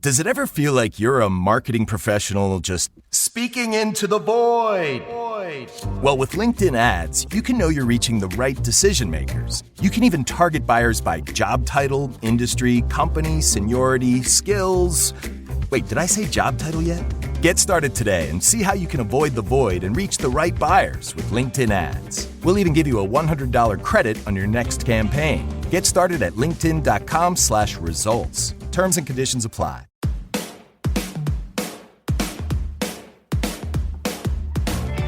Does it ever feel like you're a marketing professional just speaking into the void? Well, with LinkedIn ads, you can know you're reaching the right decision makers. You can even target buyers by job title, industry, company, seniority, skills. Wait, did I say job title yet? Get started today and see how you can avoid the void and reach the right buyers with LinkedIn ads. We'll even give you a $100 credit on your next campaign. Get started at linkedin.com/results. Terms and conditions apply.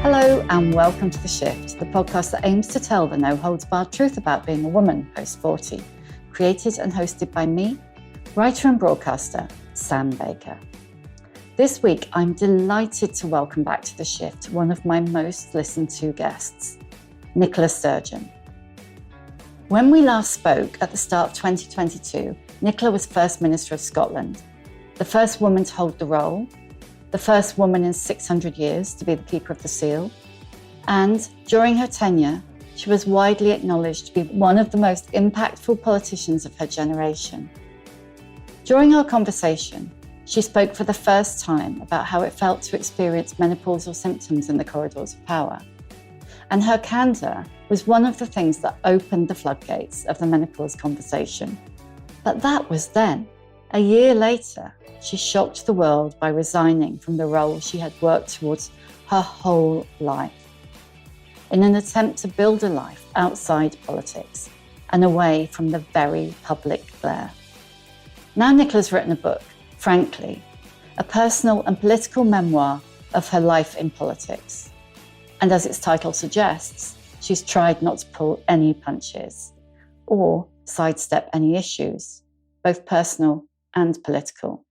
Hello and welcome to The Shift, the podcast that aims to tell the no-holds-barred truth about being a woman post-40. Created and hosted by me, writer and broadcaster, Sam Baker. This week, I'm delighted to welcome back to The Shift one of my most listened to guests, Nicola Sturgeon. When we last spoke at the start of 2022, Nicola was First Minister of Scotland, the first woman to hold the role, the first woman in 600 years to be the Keeper of the Seal, and during her tenure, she was widely acknowledged to be one of the most impactful politicians of her generation. During our conversation, she spoke for the first time about how it felt to experience menopausal symptoms in the corridors of power. And her candour was one of the things that opened the floodgates of the menopause conversation. But that was then. A year later, she shocked the world by resigning from the role she had worked towards her whole life, in an attempt to build a life outside politics and away from the very public glare. Now Nicola's written a book, Frankly, a personal and political memoir of her life in politics. And as its title suggests, she's tried not to pull any punches or sidestep any issues, both personal and political.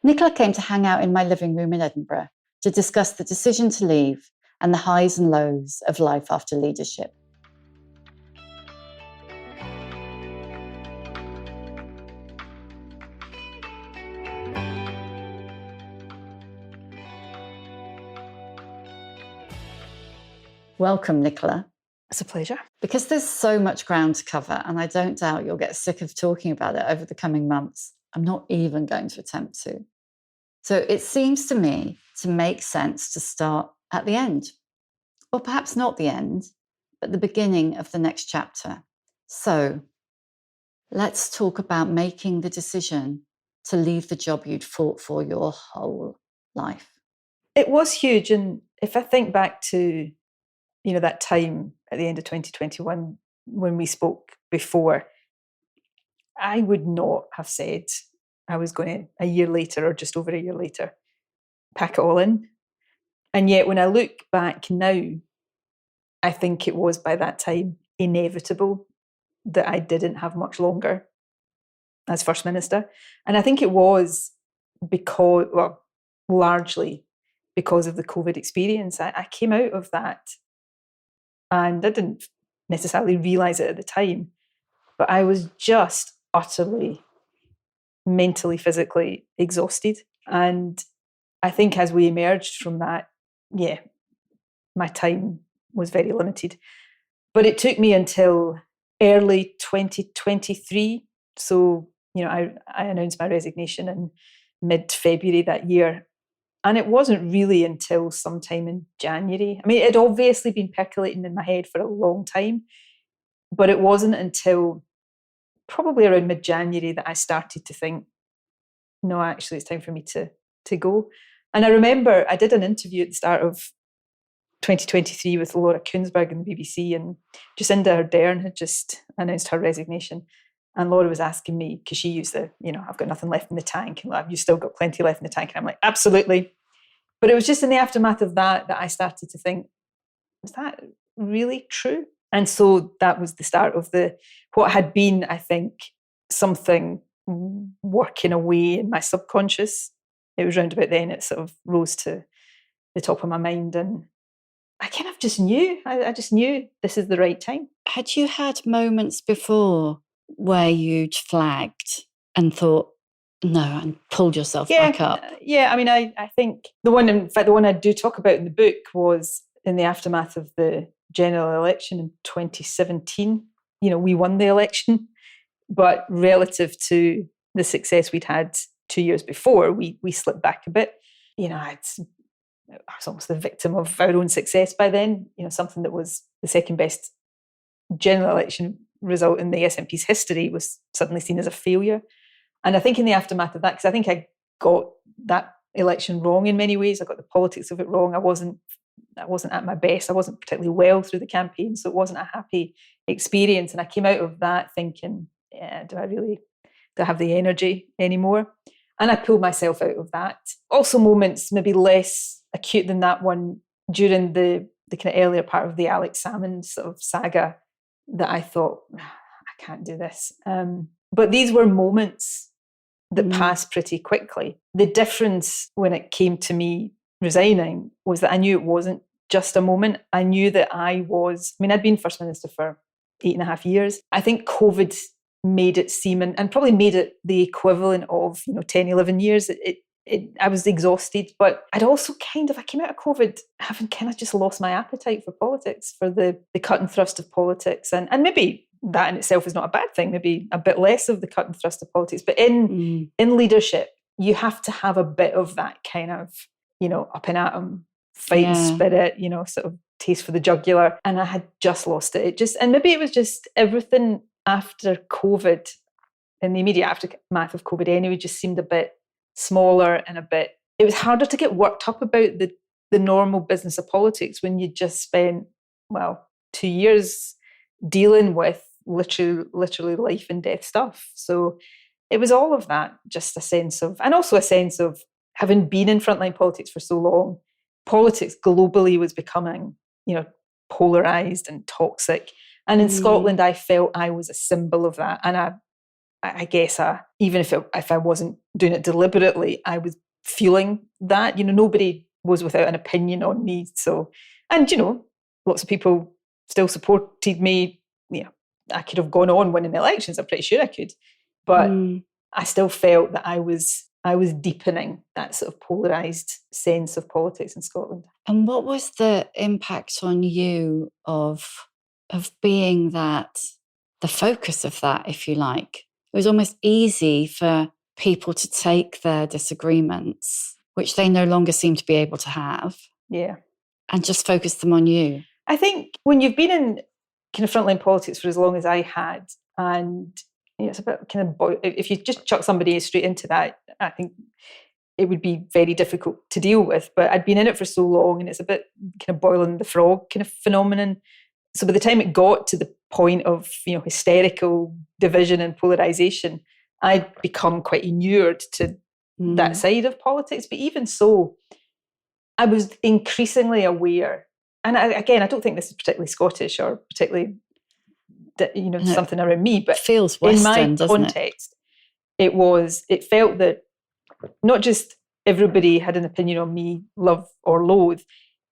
Nicola came to hang out in my living room in Edinburgh to discuss the decision to leave and the highs and lows of life after leadership. Welcome, Nicola. It's a pleasure. Because there's so much ground to cover, and I don't doubt you'll get sick of talking about it over the coming months, I'm not even going to attempt to. So it seems to me to make sense to start at the end, or perhaps not the end, but the beginning of the next chapter. So let's talk about making the decision to leave the job you'd fought for your whole life. It was huge. And if I think back to, that time at the end of 2021 when we spoke before, I would not have said I was going to, a year later or just over a year later, pack it all in. And yet when I look back now, I think it was by that time inevitable that I didn't have much longer as First Minister. And I think it was largely because of the COVID experience. I came out of that and I didn't necessarily realise it at the time, but I was just utterly mentally, physically exhausted. And I think as we emerged from that, my time was very limited. But it took me until early 2023. So, I announced my resignation in mid-February that year. And it wasn't really until sometime in January. I mean, it had obviously been percolating in my head for a long time, but it wasn't until probably around mid-January that I started to think, no, actually, it's time for me to go. And I remember I did an interview at the start of 2023 with Laura Kuenssberg in the BBC, and Jacinda Ardern had just announced her resignation. And Laura was asking me, because she used I've got nothing left in the tank. And have you still got plenty left in the tank? And I'm like, absolutely. But it was just in the aftermath of that I started to think, is that really true? And so that was the start of what had been, I think, something working away in my subconscious. It was round about then it sort of rose to the top of my mind. And I kind of just knew, I just knew this is the right time. Had you had moments before where you'd flagged and thought, no, and pulled yourself back up? Yeah, I mean, I think the one I do talk about in the book was in the aftermath of the general election in 2017. We won the election, but relative to the success we'd had 2 years before, we slipped back a bit. I was almost the victim of our own success by then. Something that was the second best general election result in the SNP's history was suddenly seen as a failure. And I think in the aftermath of that, because I think I got that election wrong in many ways, I got the politics of it wrong. I wasn't at my best. I wasn't particularly well through the campaign, so it wasn't a happy experience. And I came out of that thinking, do I have the energy anymore? And I pulled myself out of that. Also moments maybe less acute than that one during the kind of earlier part of the Alex Salmond sort of saga that I thought, I can't do this. But these were moments that passed pretty quickly. The difference when it came to me resigning was that I knew it wasn't just a moment. I knew that I'd been First Minister for 8.5 years. I think COVID made it seem, and probably made it the equivalent of 10, 11 years. I was exhausted, but I'd also I came out of COVID having kind of just lost my appetite for politics, for the cut and thrust of politics. And maybe that in itself is not a bad thing, maybe a bit less of the cut and thrust of politics. But in leadership, you have to have a bit of that kind of, up and at 'em, fighting spirit, sort of taste for the jugular. And I had just lost it. And maybe it was just everything after COVID, in the immediate aftermath of COVID anyway, just seemed a bit smaller and it was harder to get worked up about the normal business of politics when you just spent, 2 years dealing with literally life and death stuff. So it was all of that, just a sense of having been in frontline politics for so long, politics globally was becoming, polarised and toxic. And in Scotland, I felt I was a symbol of that. And I guess even if I wasn't doing it deliberately, I was feeling that. Nobody was without an opinion on me. So, and lots of people still supported me. I could have gone on winning the elections. I'm pretty sure I could, but I still felt that I was deepening that sort of polarised sense of politics in Scotland. And what was the impact on you of being the focus of that, if you like? It was almost easy for people to take their disagreements, which they no longer seem to be able to have, and just focus them on you. I think when you've been in kind of frontline politics for as long as I had, and it's a bit kind of if you just chuck somebody straight into that, I think it would be very difficult to deal with. But I'd been in it for so long, and it's a bit kind of boiling the frog kind of phenomenon. So by the time it got to the point of hysterical division and polarisation, I'd become quite inured to that side of politics. But even so, I was increasingly aware. And I don't think this is particularly Scottish or particularly something around me, but it feels Western, in my context, it felt that not just everybody had an opinion on me, love or loathe,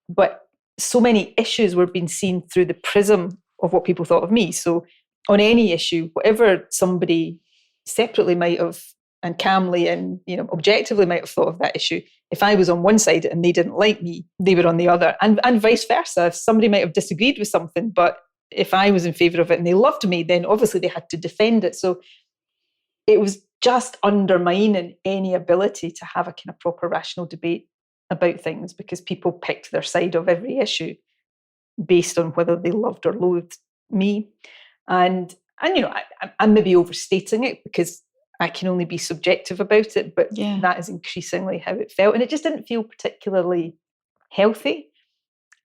but so many issues were being seen through the prism of what people thought of me. So on any issue, whatever somebody separately might have and calmly and objectively might have thought of that issue, if I was on one side and they didn't like me, they were on the other, and vice versa. If somebody might have disagreed with something, but if I was in favour of it and they loved me, then obviously they had to defend it. So it was just undermining any ability to have a kind of proper rational debate about things, because people picked their side of every issue based on whether they loved or loathed me. And I'm maybe overstating it because I can only be subjective about it, but that is increasingly how it felt. And it just didn't feel particularly healthy.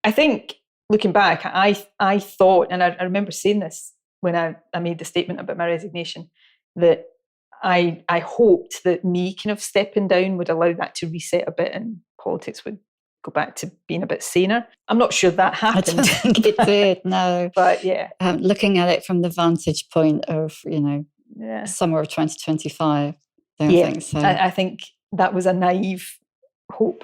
I think looking back, I thought, and I remember saying this when I made the statement about my resignation, that I hoped that me kind of stepping down would allow that to reset a bit and politics would go back to being a bit saner. I'm not sure that happened. I don't think it did, no. But yeah. Looking at it from the vantage point of, summer of 2025, I don't think so. I think that was a naive hope.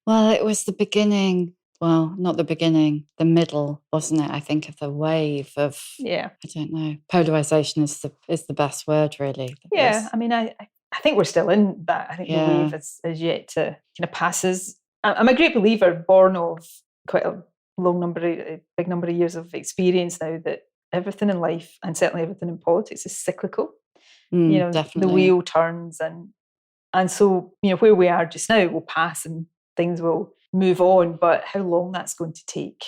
Well, it was the beginning, not the beginning, the middle, wasn't it? I think of the wave of, I don't know, polarisation is the best word, really. Yeah, I mean, I think we're still in that. I think the wave is yet to kind of passes. I'm a great believer, born of quite a big number of years of experience now, that everything in life, and certainly everything in politics, is cyclical. Definitely. The wheel turns, and And so, where we are just now will pass and things will move on. But how long that's going to take,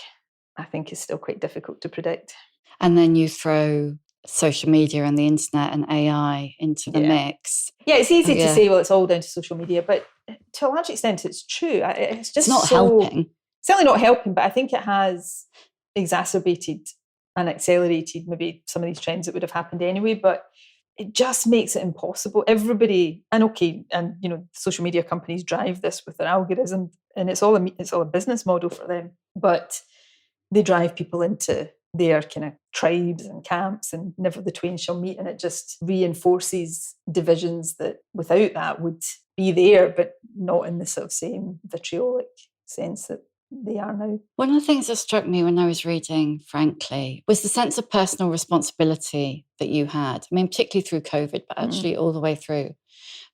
I think, is still quite difficult to predict. And then you throw social media and the internet and AI into the mix. Yeah, it's easy to say, well, it's all down to social media, but to a large extent, it's true. It's just not helping. Certainly not helping, but I think it has exacerbated and accelerated maybe some of these trends that would have happened anyway. But it just makes it impossible. Everybody, and social media companies drive this with their algorithm, and it's all a business model for them. But they drive people into their kind of tribes and camps, and never the twain shall meet. And it just reinforces divisions that without that would be there, but not in the sort of same vitriolic sense that they are now. One of the things that struck me when I was reading, frankly, was the sense of personal responsibility that you had. I mean, particularly through COVID, but actually all the way through.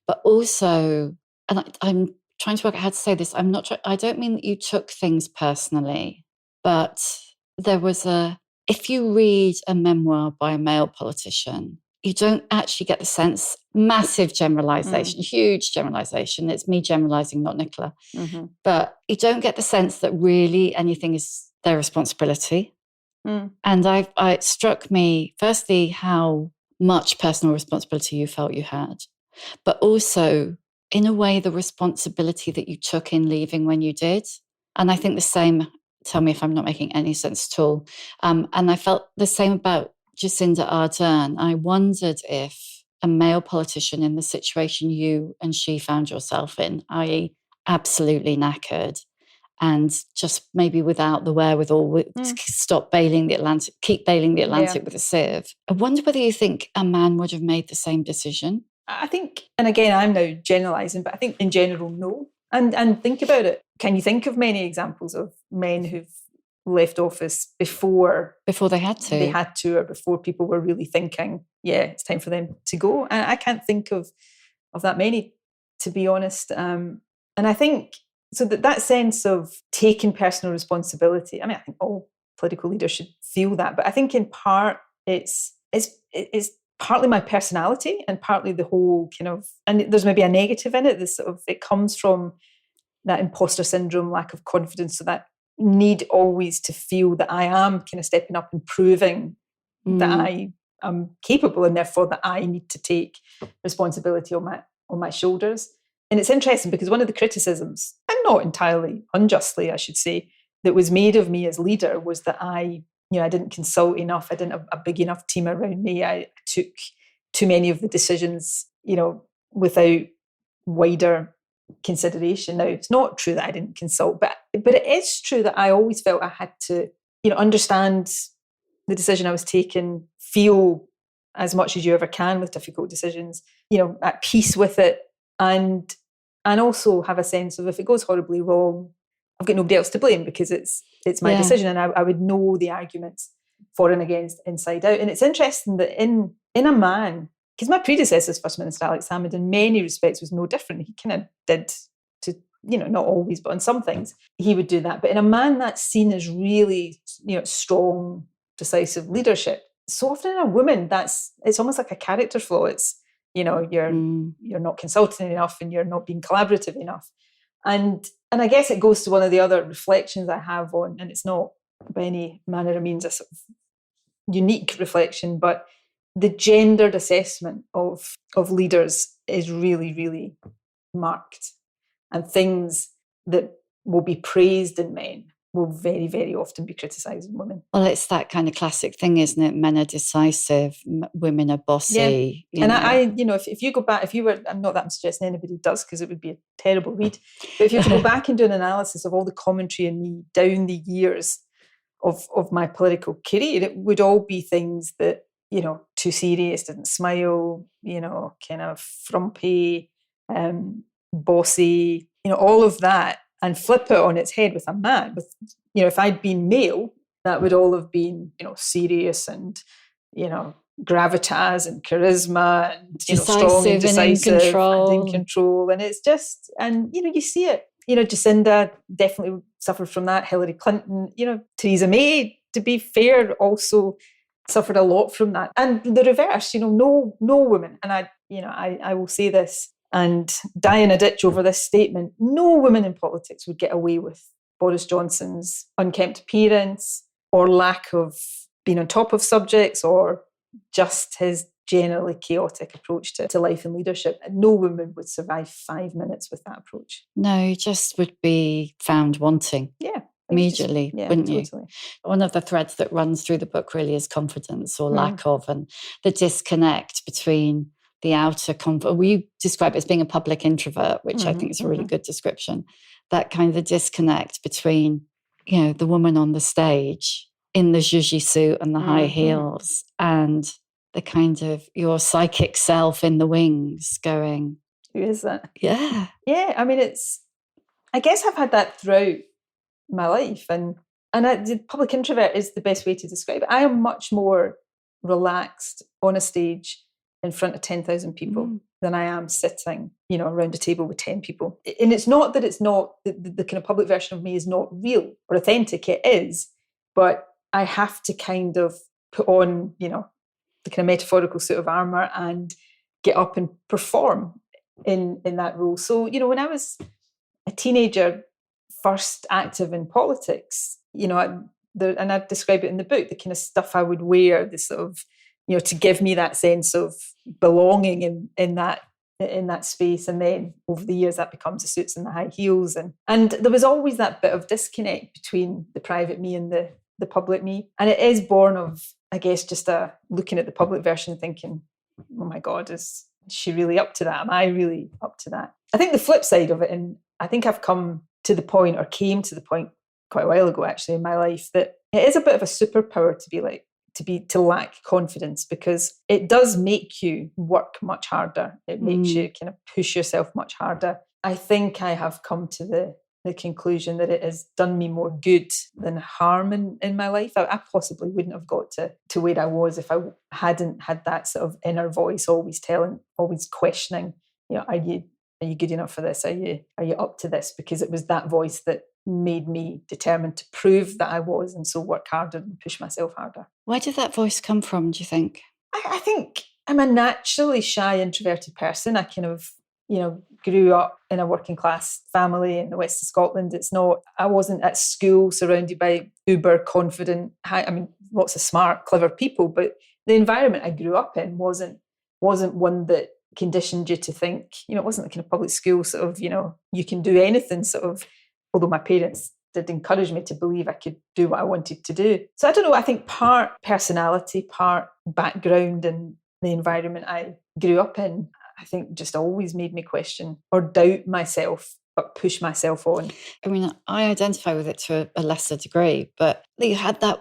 But also, and I'm trying to work out how to say this, I don't mean that you took things personally, but there was if you read a memoir by a male politician, you don't actually get the sense, massive generalization, huge generalization. It's me generalizing, not Nicola. Mm-hmm. But you don't get the sense that really anything is their responsibility. And it struck me, firstly, how much personal responsibility you felt you had, but also, in a way, the responsibility that you took in leaving when you did. And I think the same, tell me if I'm not making any sense at all. And I felt the same about Jacinda Ardern. I wondered if a male politician in the situation you and she found yourself in, i.e. absolutely knackered, and just maybe without the wherewithal to stop bailing the Atlantic, keep bailing the Atlantic with a sieve. I wonder whether you think a man would have made the same decision. I think, and again, I'm now generalising, but I think in general, no. And think about it. Can you think of many examples of men who've left office before they had to, or before people were really thinking, it's time for them to go? And I can't think of that many, to be honest. And I think so that sense of taking personal responsibility. I mean, I think all political leaders should feel that, but I think in part it's partly my personality and partly the whole kind of, and there's maybe a negative in it. This sort of, it comes from that imposter syndrome, lack of confidence, so that need always to feel that I am kind of stepping up and proving that I am capable, and therefore that I need to take responsibility on my shoulders. And it's interesting because one of the criticisms, and not entirely unjustly, I should say, that was made of me as leader was that I didn't consult enough. I didn't have a big enough team around me. I took too many of the decisions, without wider consideration. Now, it's not true that I didn't consult, but it is true that I always felt I had to, understand the decision I was taking, feel as much as you ever can with difficult decisions, at peace with it, and also have a sense of, if it goes horribly wrong, I've got nobody else to blame because it's my decision, and I would know the arguments for and against inside out. And it's interesting that in a man, because my predecessor's First Minister Alex Salmond in many respects was no different. He kind of did to, not always, but on some things he would do that. But in a man that's seen as really, strong, decisive leadership, so often in a woman, it's almost like a character flaw. It's, you're not consulting enough and you're not being collaborative enough. And I guess it goes to one of the other reflections I have on, and it's not by any manner of means a sort of unique reflection, but the gendered assessment of leaders is really, really marked. And things that will be praised in men will very, very often be criticised in women. Well, it's that kind of classic thing, isn't it? Men are decisive, women are bossy. Yeah. And I if you go back, I'm not that I'm suggesting anybody does, because it would be a terrible read, but if you go back and do an analysis of all the commentary in me down the years of my political career, it would all be things that, too serious, didn't smile, kind of frumpy, bossy, all of that, and flip it on its head with a man. With, if I'd been male, that would all have been, serious and, gravitas and charisma and, strong and decisive and in control. And it's just, and, you see it. Jacinda definitely suffered from that. Hillary Clinton, Theresa May, to be fair, also suffered a lot from that. And the reverse, no woman, and I will say this, and die in a ditch over this statement. No woman in politics would get away with Boris Johnson's unkempt appearance or lack of being on top of subjects or just his generally chaotic approach to life and leadership. And no woman would survive 5 minutes with that approach. No, you just would be found wanting. Yeah. Immediately, wouldn't totally. you? One of the threads that runs through the book really is confidence or lack of, and the disconnect between the outer you describe it as being a public introvert, which I think is a really good description. That kind of the disconnect between, the woman on the stage in the zhuzhi suit and the high heels and the kind of your psychic self in the wings going, who is that? Yeah. Yeah, I mean, I guess I've had that throughout my life, and the public introvert is the best way to describe it. I am much more relaxed on a stage in front of 10,000 people than I am sitting, around a table with 10 people. And it's not that it's not the kind of public version of me is not real or authentic. It is, but I have to kind of put on, the kind of metaphorical suit of armor and get up and perform in that role. So, when I was a teenager, first active in politics, and I describe it in the book, the kind of stuff I would wear, the sort of, to give me that sense of belonging in that space. And then over the years, that becomes the suits and the high heels. And there was always that bit of disconnect between the private me and the public me. And it is born of, I guess, just looking at the public version and thinking, oh my God, is she really up to that? Am I really up to that? I think the flip side of it, and I think I've came to the point quite a while ago, actually, in my life, that it is a bit of a superpower to lack confidence, because it does make you work much harder. It makes you kind of push yourself much harder. I think I have come to the conclusion that it has done me more good than harm in my life. I possibly wouldn't have got to where I was if I hadn't had that sort of inner voice always questioning, are you good enough for this? Are you up to this? Because it was that voice that made me determined to prove that I was, and so work harder and push myself harder. Where did that voice come from, do you think? I think I'm a naturally shy, introverted person. I kind of, grew up in a working class family in the west of Scotland. I wasn't at school surrounded by uber confident, lots of smart, clever people, but the environment I grew up in wasn't one that conditioned you to think, it wasn't the kind of public school sort of, you can do anything sort of, although my parents did encourage me to believe I could do what I wanted to do. So I don't know, I think part personality, part background and the environment I grew up in, I think just always made me question or doubt myself, but push myself on. I mean, I identify with it to a lesser degree, but you had that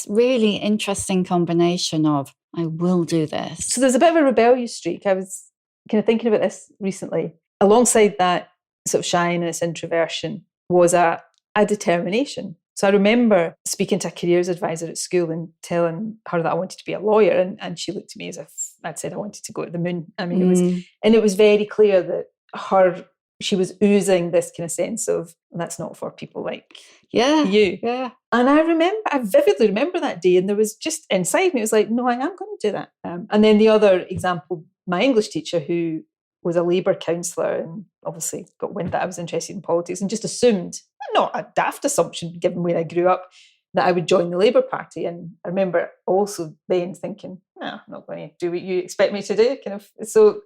really interesting combination of, I will do this. So there's a bit of a rebellious streak. I was kind of thinking about this recently. Alongside that sort of shyness, introversion, was a determination. So I remember speaking to a careers advisor at school and telling her that I wanted to be a lawyer, and she looked at me as if I'd said I wanted to go to the moon. I mean, it was very clear that she was oozing this kind of sense of, that's not for people like you. Yeah. And I vividly remember that day, and there was just inside me, it was like, no, I am going to do that. And then the other example, my English teacher, who was a Labour councillor and obviously got wind that I was interested in politics and just assumed, not a daft assumption given where I grew up, that I would join the Labour Party. And I remember also then thinking, no, I'm not going to do what you expect me to do. So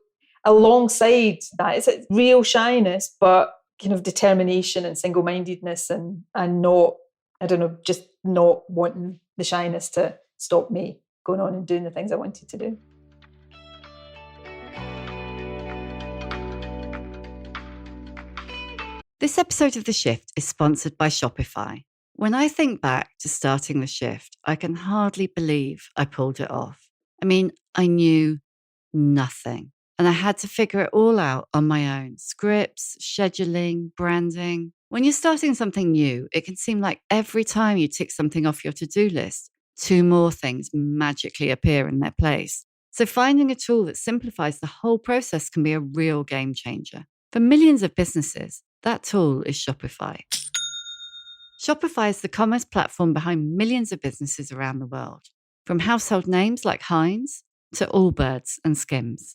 alongside that, it's a real shyness, but kind of determination and single-mindedness and not, I don't know, just not wanting the shyness to stop me going on and doing the things I wanted to do. This episode of The Shift is sponsored by Shopify. When I think back to starting The Shift, I can hardly believe I pulled it off. I mean, I knew nothing, and I had to figure it all out on my own. Scripts, scheduling, branding. When you're starting something new, it can seem like every time you tick something off your to-do list, 2 more things magically appear in their place. So finding a tool that simplifies the whole process can be a real game changer. For millions of businesses, that tool is Shopify. Shopify is the commerce platform behind millions of businesses around the world, from household names like Heinz to Allbirds and Skims.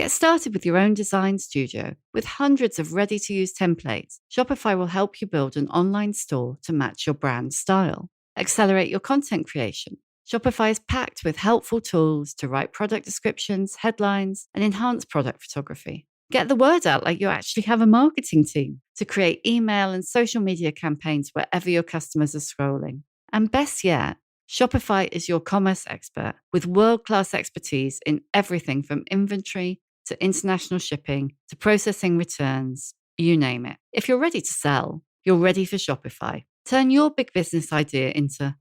Get started with your own design studio. With hundreds of ready-to-use templates, Shopify will help you build an online store to match your brand style. Accelerate your content creation. Shopify is packed with helpful tools to write product descriptions, headlines, and enhance product photography. Get the word out like you actually have a marketing team to create email and social media campaigns wherever your customers are scrolling. And best yet, Shopify is your commerce expert with world-class expertise in everything from inventory to international shipping to processing returns, you name it. If you're ready to sell, you're ready for Shopify. Turn your big business idea into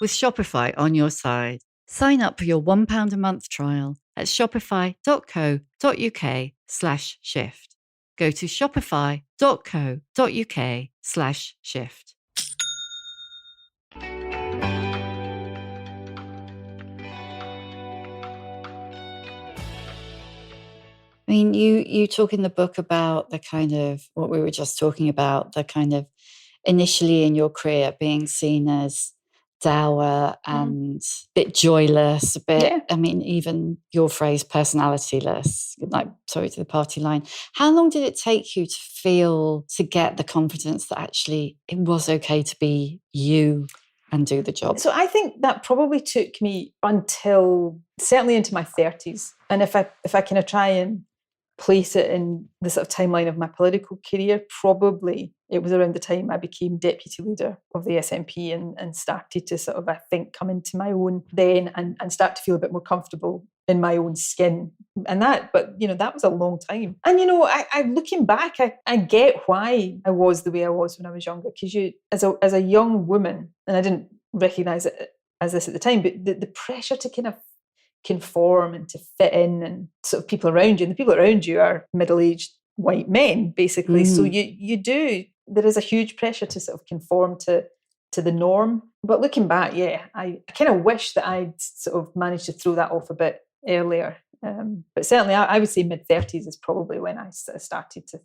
with Shopify on your side. Sign up for your £1 a month trial at shopify.co.uk/shift. Go to shopify.co.uk/shift. I mean, you talk in the book about the kind of what we were just talking about, the kind of initially in your career being seen as dour and a bit joyless, a bit, I mean, even your phrase personalityless, like, sorry to the party line. How long did it take you to get the confidence that actually it was okay to be you and do the job? So I think that probably took me until certainly into my 30s. And if I kind of try and place it in the sort of timeline of my political career, probably it was around the time I became deputy leader of the SNP and started to sort of, I think, come into my own then and start to feel a bit more comfortable in my own skin. And that was a long time. And, I looking back, I get why I was the way I was when I was younger, because as a young woman, and I didn't recognise it as this at the time, but the pressure to kind of conform and to fit in and sort of people around you, and the people around you are middle-aged white men, basically. So there is a huge pressure to sort of conform to the norm. But looking back, I kind of wish that I'd sort of managed to throw that off a bit earlier. But certainly I would say mid-30s is probably when I started to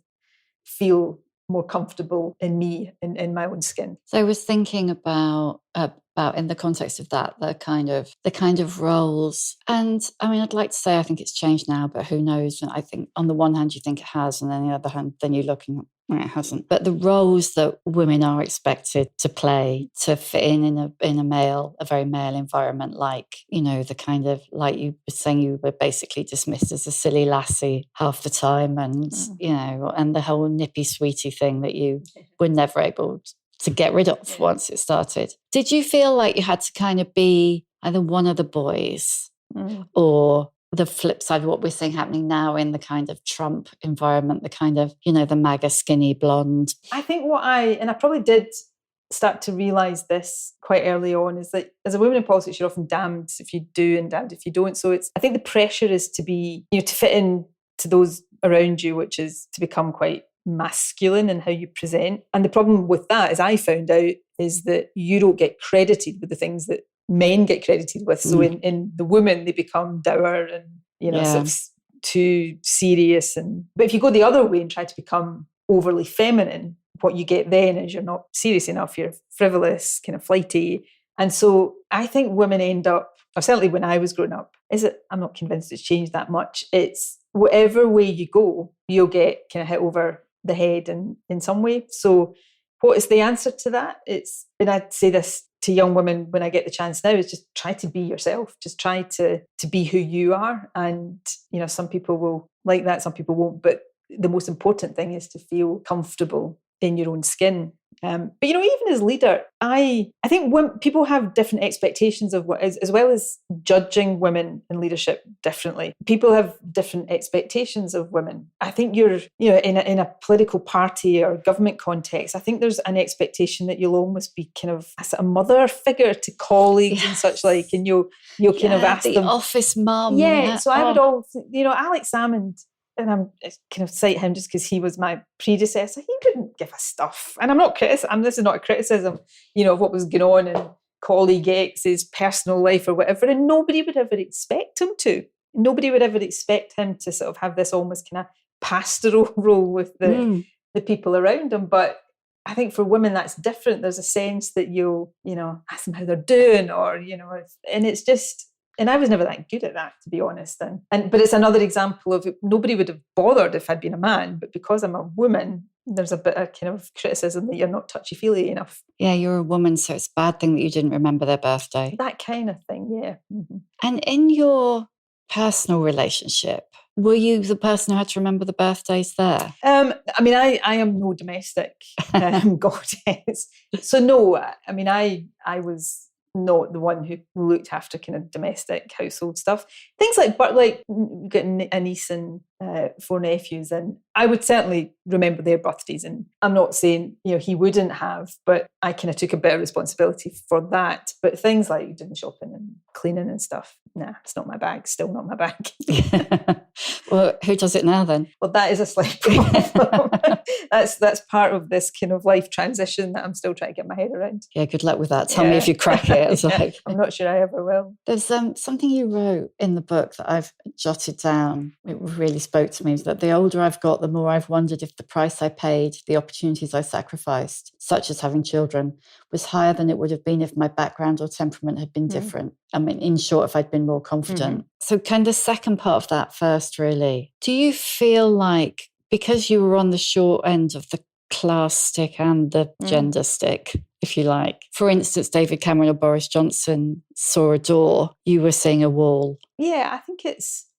feel more comfortable in me, in my own skin. So I was thinking about in the context of that, the kind of roles. And I mean, I'd like to say I think it's changed now, but who knows? And I think on the one hand you think it has, and on the other hand, then you're looking at it hasn't. But the roles that women are expected to play to fit in a very male environment, like, the kind of, like you were saying, you were basically dismissed as a silly lassie half the time, and and the whole nippy sweetie thing that you were never able to get rid of once it started. Did you feel like you had to kind of be either one of the boys or the flip side of what we're seeing happening now in the kind of Trump environment, the kind of, the MAGA skinny blonde? I think I probably did start to realise this quite early on, is that as a woman in politics, you're often damned if you do and damned if you don't. So I think the pressure is to be, to fit in to those around you, which is to become quite masculine in how you present. And the problem with that, as I found out, is that you don't get credited with the things that men get credited with. So in the women, they become dour and, sort of too serious. But if you go the other way and try to become overly feminine, what you get then is you're not serious enough, you're frivolous, kind of flighty. And so I think women end up, or certainly when I was growing up, I'm not convinced it's changed that much. It's whatever way you go, you'll get kind of hit over the head in some way. So what is the answer to that? And I'd say this to young women when I get the chance now, is just try to be yourself. Just try to be who you are. And, some people will like that, some people won't. But the most important thing is to feel comfortable in your own skin. But, even as leader, I think people have different expectations of what is, as well as judging women in leadership differently. People have different expectations of women. I think you're, in a political party or government context, I think there's an expectation that you'll almost be kind of a mother figure to colleagues and such like, and you'll kind of ask the them. office mum. Yeah, so I would all, Alex Salmond, and I'm kind of cite him just because he was my predecessor. He couldn't give a stuff. And I'm not this is not a criticism, of what was going on in colleague X's personal life or whatever. And nobody would ever expect him to. Nobody would ever expect him to sort of have this almost kind of pastoral role with the people around him. But I think for women, that's different. There's a sense that you'll, ask them how they're doing, or, and it's just, And I was never that good at that, to be honest. But it's another example of nobody would have bothered if I'd been a man, but because I'm a woman, there's a bit of kind of criticism that you're not touchy-feely enough. Yeah, you're a woman, so it's a bad thing that you didn't remember their birthday. That kind of thing, yeah. Mm-hmm. And in your personal relationship, were you the person who had to remember the birthdays there? I mean, I am no domestic goddess. So no, I mean, I was not the one who looked after kind of domestic household stuff. Things like, but like getting a niece and 4 nephews, and I would certainly remember their birthdays. And I'm not saying, he wouldn't have, but I kind of took a bit of responsibility for that. But things like doing shopping and cleaning and stuff, nah, it's not my bag, still not my bag. Well, who does it now then? Well, that is a slight problem. That's part of this kind of life transition that I'm still trying to get my head around. Yeah, good luck with that. Tell me if you crack it. I'm not sure I ever will. There's something you wrote in the book that I've jotted down. It really spoke to me, is that the older I've got, the more I've wondered if the price I paid, the opportunities I sacrificed, such as having children, was higher than it would have been if my background or temperament had been different. I mean, in short, if I'd been more confident. So kind of the second part of that first, really. Do you feel like, because you were on the short end of the class stick and the gender stick, if you like, for instance, David Cameron or Boris Johnson saw a door, you were seeing a wall? Yeah, I think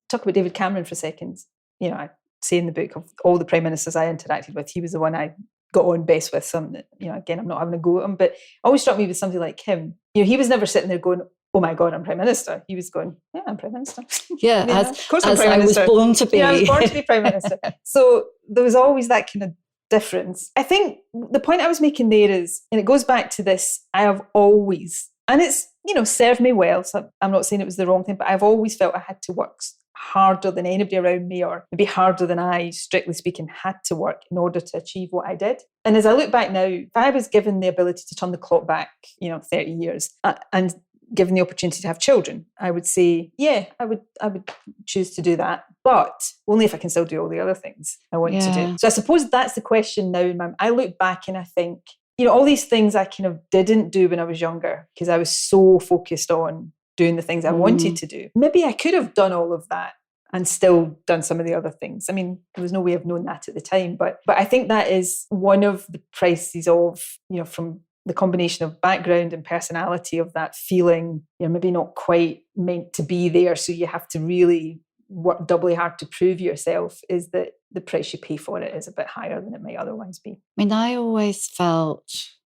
talk about David Cameron for a second. I say in the book, of all the prime ministers I interacted with, he was the one I got on best with. Some, again, I'm not having a go at him, but always struck me with somebody like him. He was never sitting there going, oh my God, I'm Prime Minister. He was going, yeah, I'm Prime Minister. Yeah, of course I'm Prime Minister. I was born to be. Yeah, I was born to be Prime Minister. So there was always that kind of difference. I think the point I was making there is, and it goes back to this, I have always, and it's, served me well, so I'm not saying it was the wrong thing, but I've always felt I had to work harder than anybody around me, or maybe harder than I, strictly speaking, had to work in order to achieve what I did. And as I look back now, if I was given the ability to turn the clock back, 30 years, and given the opportunity to have children, I would say, yeah, I would choose to do that, but only if I can still do all the other things I want to do. So I suppose that's the question now. I look back and I think, all these things I kind of didn't do when I was younger because I was so focused on doing the things I wanted to do. Maybe I could have done all of that and still done some of the other things. I mean, there was no way of knowing that at the time, but I think that is one of the prices of, from the combination of background and personality, of that feeling you're maybe not quite meant to be there, so you have to really work doubly hard to prove yourself, is that the price you pay for it is a bit higher than it might otherwise be. I mean, I always felt,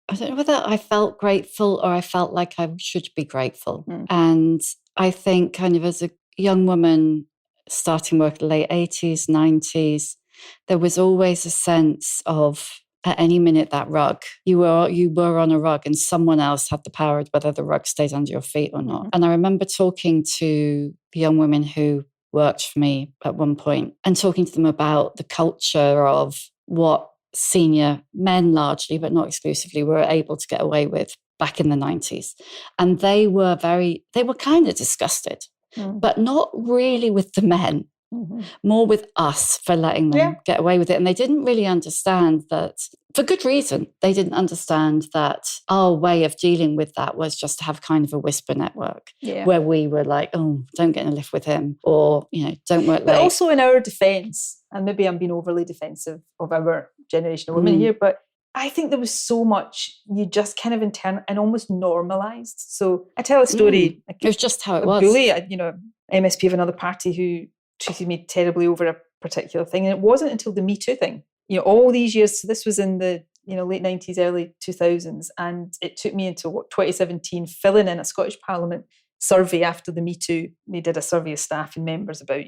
I don't know whether I felt grateful or I felt like I should be grateful. And I think kind of as a young woman starting work in the late 80s, 90s, there was always a sense of, at any minute, that rug, you were on a rug and someone else had the power whether the rug stayed under your feet or not. And I remember talking to the young women who worked for me at one point and talking to them about the culture of what senior men largely, but not exclusively, were able to get away with back in the 90s. And they were kind of disgusted, but not really with the men. More with us for letting them get away with it. And they didn't really understand that, for good reason, they didn't understand that our way of dealing with that was just to have kind of a whisper network where we were like, oh, don't get in a lift with him, or, don't work late. But also in our defence, and maybe I'm being overly defensive of our generation of women here, but I think there was so much you just kind of internalized and almost normalised. So I tell a story. It was just how it was. Bully, MSP of another party who treated me terribly over a particular thing. And it wasn't until the Me Too thing, all these years. So this was in the, late 90s, early 2000s. And it took me into 2017, filling in a Scottish Parliament survey after the Me Too. They did a survey of staff and members about,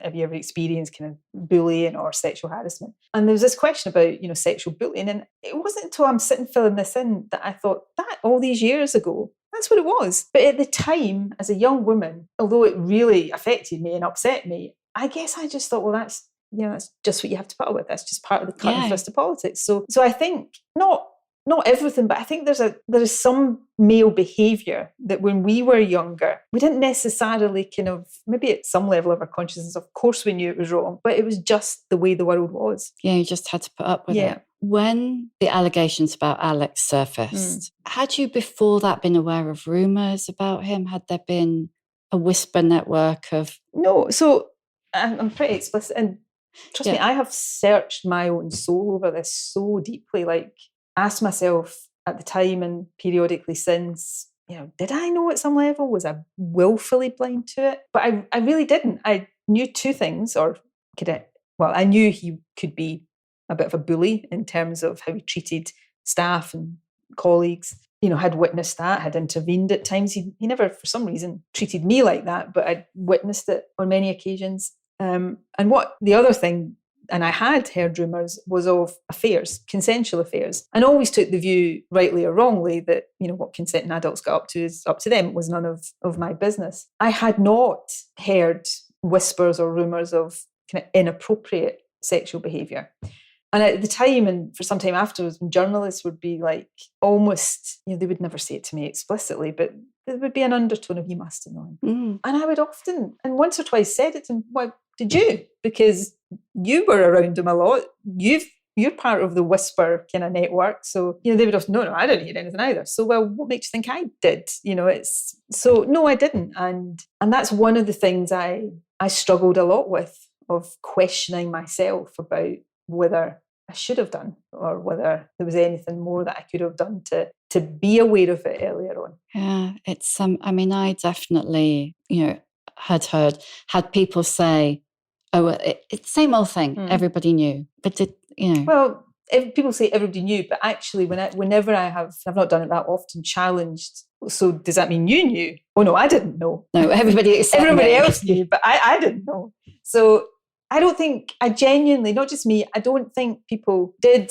have you ever experienced kind of bullying or sexual harassment? And there was this question about, sexual bullying. And it wasn't until I'm sitting filling this in that I thought, that all these years ago, that's what it was. But at the time, as a young woman, although it really affected me and upset me, I guess I just thought, well, that's just what you have to put up with. That's just part of the cut and thrust of politics. So I think not everything, but I think there is some male behaviour that when we were younger, we didn't necessarily kind of, maybe at some level of our consciousness, of course we knew it was wrong, but it was just the way the world was. Yeah, you just had to put up with it. when the allegations about Alex surfaced, had you before that been aware of rumours about him? Had there been a whisper network of... No, so I'm pretty explicit. And trust me, I have searched my own soul over this so deeply, like asked myself at the time and periodically since, did I know at some level? Was I willfully blind to it? But I really didn't. I knew two things, I knew he could be a bit of a bully in terms of how he treated staff and colleagues. Had witnessed that, had intervened at times. He never, for some reason, treated me like that, but I'd witnessed it on many occasions. And what the other thing, and I had heard rumours, was of affairs, consensual affairs, and always took the view, rightly or wrongly, that, what consenting adults got up to is up to them. It was none of my business. I had not heard whispers or rumours of kind of inappropriate sexual behaviour. And at the time, and for some time afterwards, when journalists would be like, almost, they would never say it to me explicitly, but there would be an undertone of, you must have known. And I would often, and once or twice said it to them, well, did you? Because you were around him a lot. You're part of the whisper kind of network. So, they would often, no, I didn't hear anything either. So, well, what makes you think I did? So no, I didn't. And that's one of the things I struggled a lot with, of questioning myself about whether I should have done, or whether there was anything more that I could have done to be aware of it earlier on. Yeah, it's I definitely, had people say, oh, it's the same old thing. Everybody knew, but Well, people say everybody knew, but actually, whenever I've not done it that often, challenged. So does that mean you knew? Oh no, I didn't know. No, everybody else knew, but I didn't know. So I don't think, I genuinely, not just me, I don't think people did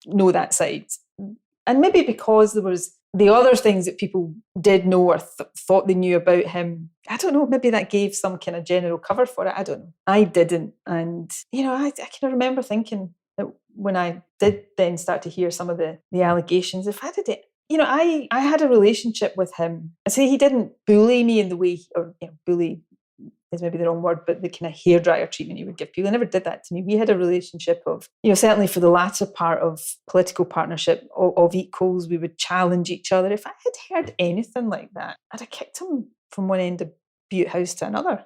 know that side. And maybe because there was the other things that people did know or thought they knew about him, I don't know, maybe that gave some kind of general cover for it. I don't know. I didn't. And, I can remember thinking that when I did then start to hear some of the allegations, if I did it, I had a relationship with him. I say he didn't bully me in the way, or bully is maybe the wrong word, but the kind of hairdryer treatment he would give people. He never did that to me. We had a relationship of, certainly for the latter part of political partnership of equals, we would challenge each other. If I had heard anything like that, I'd have kicked him from one end of Butte House to another,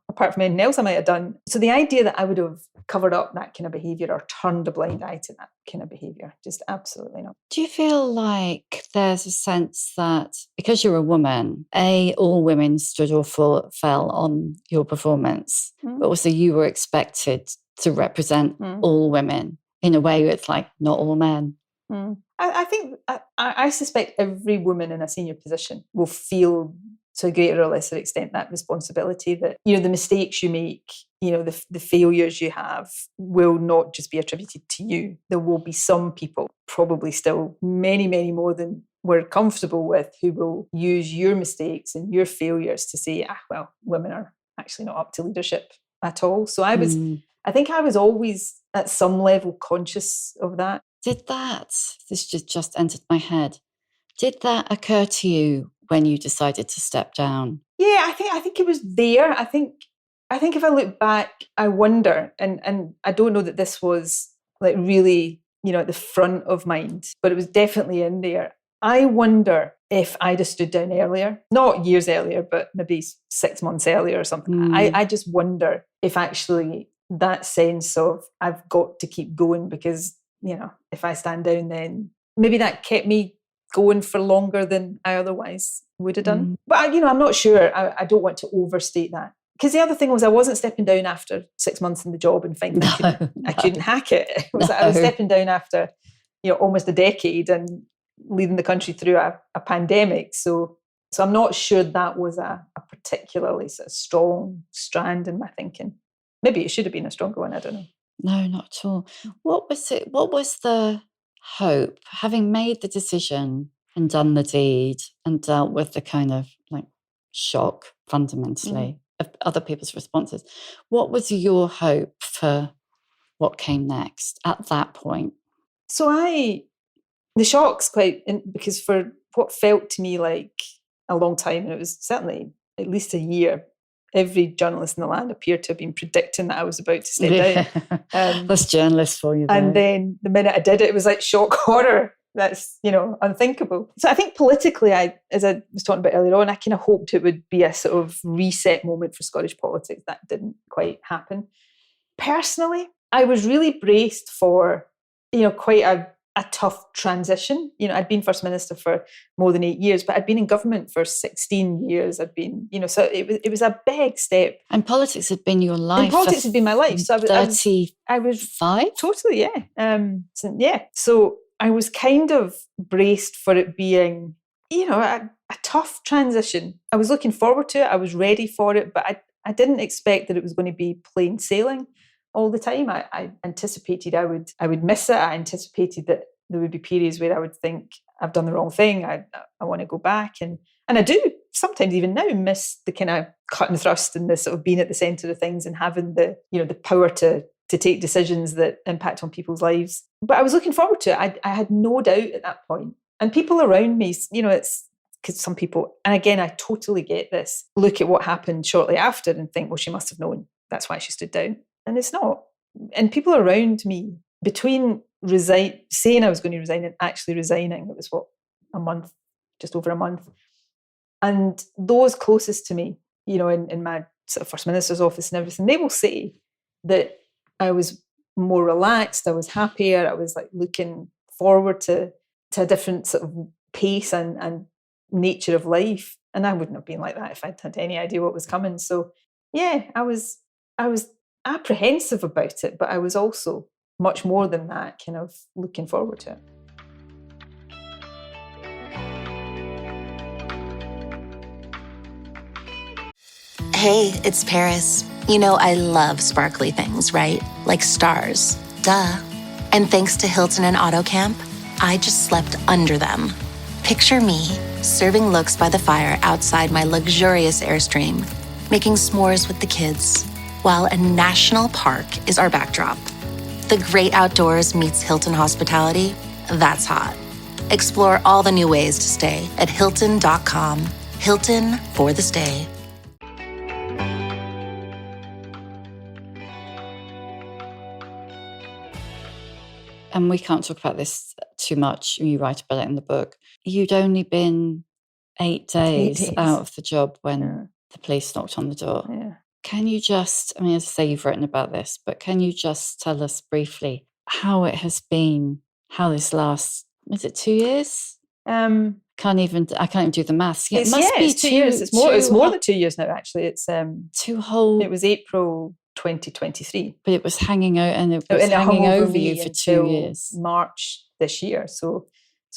apart from anything else I might have done. So the idea that I would have covered up that kind of behaviour or turned a blind eye to that kind of behaviour, just absolutely not. Do you feel like there's a sense that because you're a woman, all women stood or fell on your performance, but also you were expected to represent all women in a way that's like not all men? I think, I suspect every woman in a senior position will feel to a greater or lesser extent that responsibility, that the mistakes you make, the failures you have will not just be attributed to you. There will be some people, probably still many, many more than we're comfortable with, who will use your mistakes and your failures to say, women are actually not up to leadership at all. So I think I was always at some level conscious of that. This just entered my head. Did that occur to you when you decided to step down? Yeah, I think it was there. I think if I look back, I wonder, and I don't know that this was like really, at the front of mind, but it was definitely in there. I wonder if I'd have stood down earlier, not years earlier, but maybe 6 months earlier or something. I just wonder if actually that sense of I've got to keep going because, if I stand down, then maybe that kept me going for longer than I otherwise would have done. But, I'm not sure. I don't want to overstate that. Because the other thing was I wasn't stepping down after 6 months in the job and finding I couldn't hack it. I was stepping down after, almost a decade and leading the country through a pandemic. So I'm not sure that was a particularly sort of strong strand in my thinking. Maybe it should have been a stronger one. I don't know. No, not at all. What was it? What was the hope, having made the decision and done the deed and dealt with the kind of like shock fundamentally of other people's responses? What was your hope for what came next at that point? So the shock's because for what felt to me like a long time, and it was certainly at least a year, every journalist in the land appeared to have been predicting that I was about to step down. That's journalists for you, though. And then the minute I did it, it was like shock horror. That's, unthinkable. So I think politically, as I was talking about earlier on, I kind of hoped it would be a sort of reset moment for Scottish politics. That didn't quite happen. Personally, I was really braced for, quite a tough transition. I'd been First Minister for more than 8 years, but I'd been in government for 16 years. I'd been, so it was a big step. And politics had been your life. And politics had been my life. So I was 5? Totally, yeah. So I was kind of braced for it being, a tough transition. I was looking forward to it. I was ready for it, but I didn't expect that it was going to be plain sailing all the time. I anticipated I would miss it. I anticipated that there would be periods where I would think I've done the wrong thing. I want to go back, and I do sometimes even now miss the kind of cut and thrust and the sort of being at the centre of things and having the the power to take decisions that impact on people's lives. But I was looking forward to it. I had no doubt at that point. And people around me, it's because some people, and again, I totally get this, look at what happened shortly after and think, well, she must have known. That's why she stood down. And it's not. And people around me, between saying I was going to resign and actually resigning, it was just over a month. And those closest to me, in my sort of First Minister's office and everything, they will say that I was more relaxed, I was happier, I was like looking forward to a different sort of pace and nature of life. And I wouldn't have been like that if I'd had any idea what was coming. So yeah, I was apprehensive about it, but I was also much more than that, kind of looking forward to it. Hey, it's Paris. I love sparkly things, right? Like stars. Duh. And thanks to Hilton and AutoCamp, I just slept under them. Picture me serving looks by the fire outside my luxurious Airstream, making s'mores with the kids, while a national park is our backdrop. The great outdoors meets Hilton hospitality. That's hot. Explore all the new ways to stay at Hilton.com. Hilton for the stay. And we can't talk about this too much. You write about it in the book. You'd only been 8 days out of the job when the police knocked on the door. Yeah. Can you just, as I say, you've written about this, but can you just tell us briefly how it has been, how this lasts, is it 2 years? I can't even do the maths. It must be 2 years. It's more than 2 years now, actually. It's It was April 2023. But it was hanging out, and it was hanging over you for 2 years. March this year. So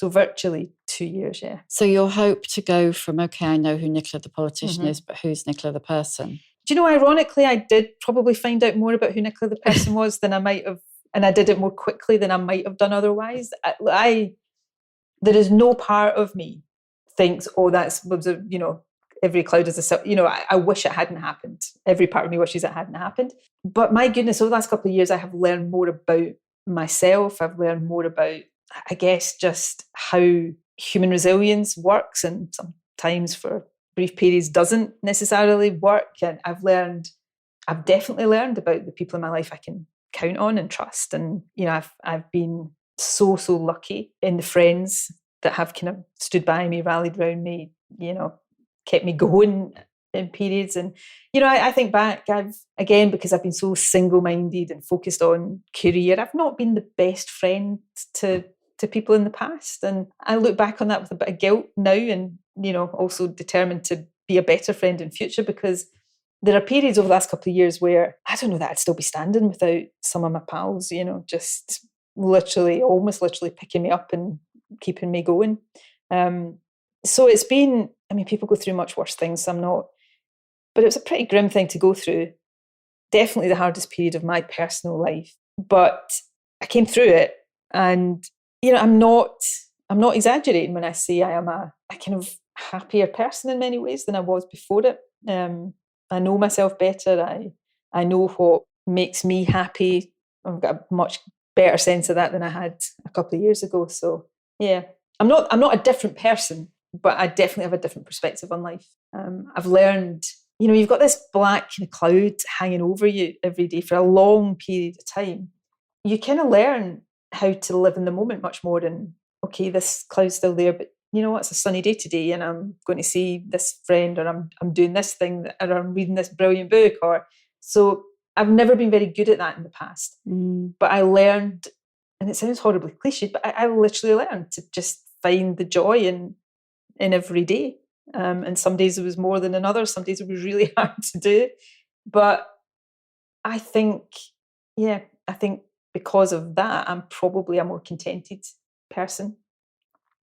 virtually 2 years, yeah. So your hope to go from, okay, I know who Nicola the politician is, but who's Nicola the person? Do you know, ironically, I did probably find out more about who Nicola the person was than I might have, and I did it more quickly than I might have done otherwise. There is no part of me thinks, oh, every cloud is a, I wish it hadn't happened. Every part of me wishes it hadn't happened. But my goodness, over the last couple of years, I have learned more about myself. I've learned more about, I guess, just how human resilience works, and sometimes for brief periods doesn't necessarily work. And I've definitely learned about the people in my life I can count on and trust. And, I've been so lucky in the friends that have kind of stood by me, rallied around me, kept me going in periods. And, I think back, because I've been so single-minded and focused on career, I've not been the best friend to people in the past. And I look back on that with a bit of guilt now, and, also determined to be a better friend in future, because there are periods over the last couple of years where I don't know that I'd still be standing without some of my pals, just almost literally picking me up and keeping me going. So it's been, people go through much worse things, so I'm not, but it was a pretty grim thing to go through. Definitely the hardest period of my personal life, but I came through it. And, I'm not exaggerating when I say I am a kind of happier person in many ways than I was before it. I know myself better. I know what makes me happy. I've got a much better sense of that than I had a couple of years ago. So yeah, I'm not a different person, but I definitely have a different perspective on life. I've learned you've got this black kind of cloud hanging over you every day for a long period of time. You kind of learn how to live in the moment much more than, okay, this cloud's still there, but you know what, it's a sunny day today and I'm going to see this friend, or I'm doing this thing, or I'm reading this brilliant book. So I've never been very good at that in the past. But I learned, and it sounds horribly cliched, but I literally learned to just find the joy in every day. And some days it was more than another. Some days it was really hard to do. But I think because of that, I'm probably a more contented person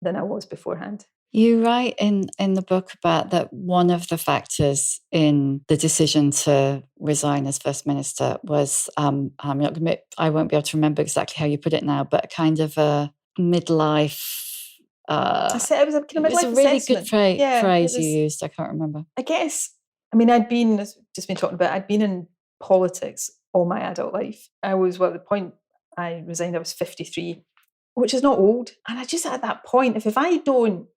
than I was beforehand. You write in the book about that one of the factors in the decision to resign as First Minister was, I won't be able to remember exactly how you put it now, but kind of a midlife. I said it was a kind of midlife assessment. It was a really assessment. good phrase you used. I can't remember. I guess, I'd been, as we've just been talking about, I'd been in politics all my adult life. At the point I resigned, I was 53, which is not old. And I just, at that point, if I don't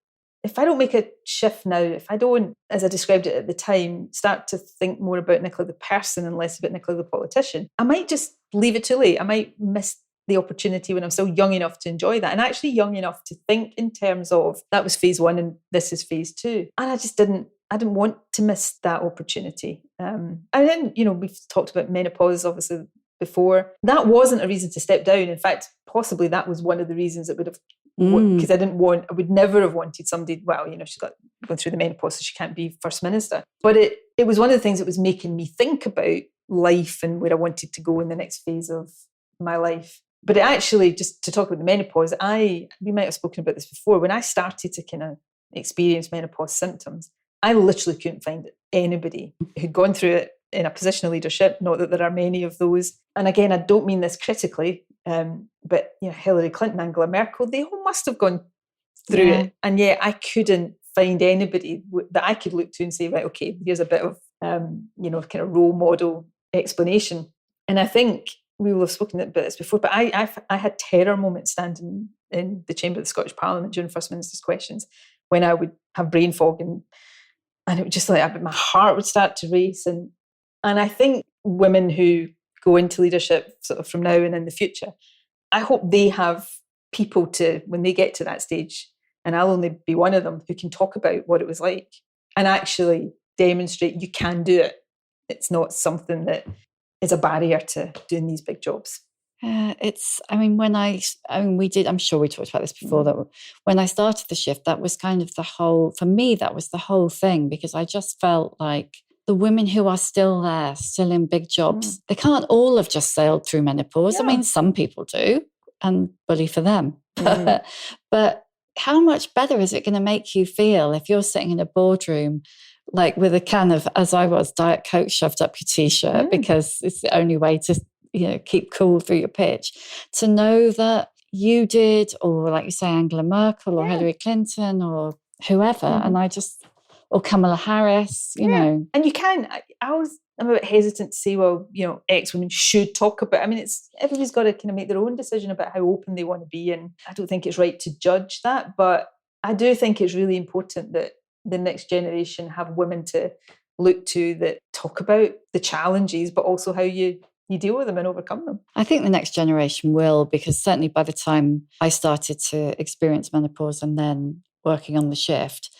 make a shift now, if I don't, as I described it at the time, start to think more about Nicola the person and less about Nicola the politician, I might just leave it too late. I might miss the opportunity when I'm still young enough to enjoy that, and actually young enough to think in terms of that was phase 1 and this is phase 2. And I didn't want to miss that opportunity. And then, we've talked about menopause, obviously, before. That wasn't a reason to step down. In fact, possibly that was one of the reasons it would have, because I would never have wanted somebody, she's going through the menopause, so she can't be First Minister. But it was one of the things that was making me think about life and where I wanted to go in the next phase of my life. But it actually, just to talk about the menopause, we might have spoken about this before, when I started to kind of experience menopause symptoms, I literally couldn't find anybody who'd gone through it in a position of leadership, not that there are many of those. And again, I don't mean this critically, but Hillary Clinton, Angela Merkel, they all must have gone through it. And yet I couldn't find anybody that I could look to and say, right, okay, here's a bit of, kind of role model explanation. And I think we will have spoken about this before, but I had terror moments standing in the chamber of the Scottish Parliament during First Minister's questions, when I would have brain fog and it would just my heart would start to race. And I think women who go into leadership sort of from now and in the future, I hope they have people to, when they get to that stage, and I'll only be one of them, who can talk about what it was like and actually demonstrate you can do it. It's not something that is a barrier to doing these big jobs. I'm sure we talked about this before, that when I started the shift, that was kind of for me, that was the whole thing, because I just felt like the women who are still there, still in big jobs, they can't all have just sailed through menopause. Yeah. Some people do, and bully for them. But how much better is it going to make you feel if you're sitting in a boardroom like with a can of, as I was, Diet Coke shoved up your T-shirt because it's the only way to keep cool through your pitch, to know that you did, or like you say, Angela Merkel or Hillary Clinton or whoever, and or Kamala Harris, you know. And you can, I'm a bit hesitant to say, ex-women should talk about, everybody's got to kind of make their own decision about how open they want to be, and I don't think it's right to judge that, but I do think it's really important that the next generation have women to look to that talk about the challenges, but also how you deal with them and overcome them. I think the next generation will, because certainly by the time I started to experience menopause and then working on the shift,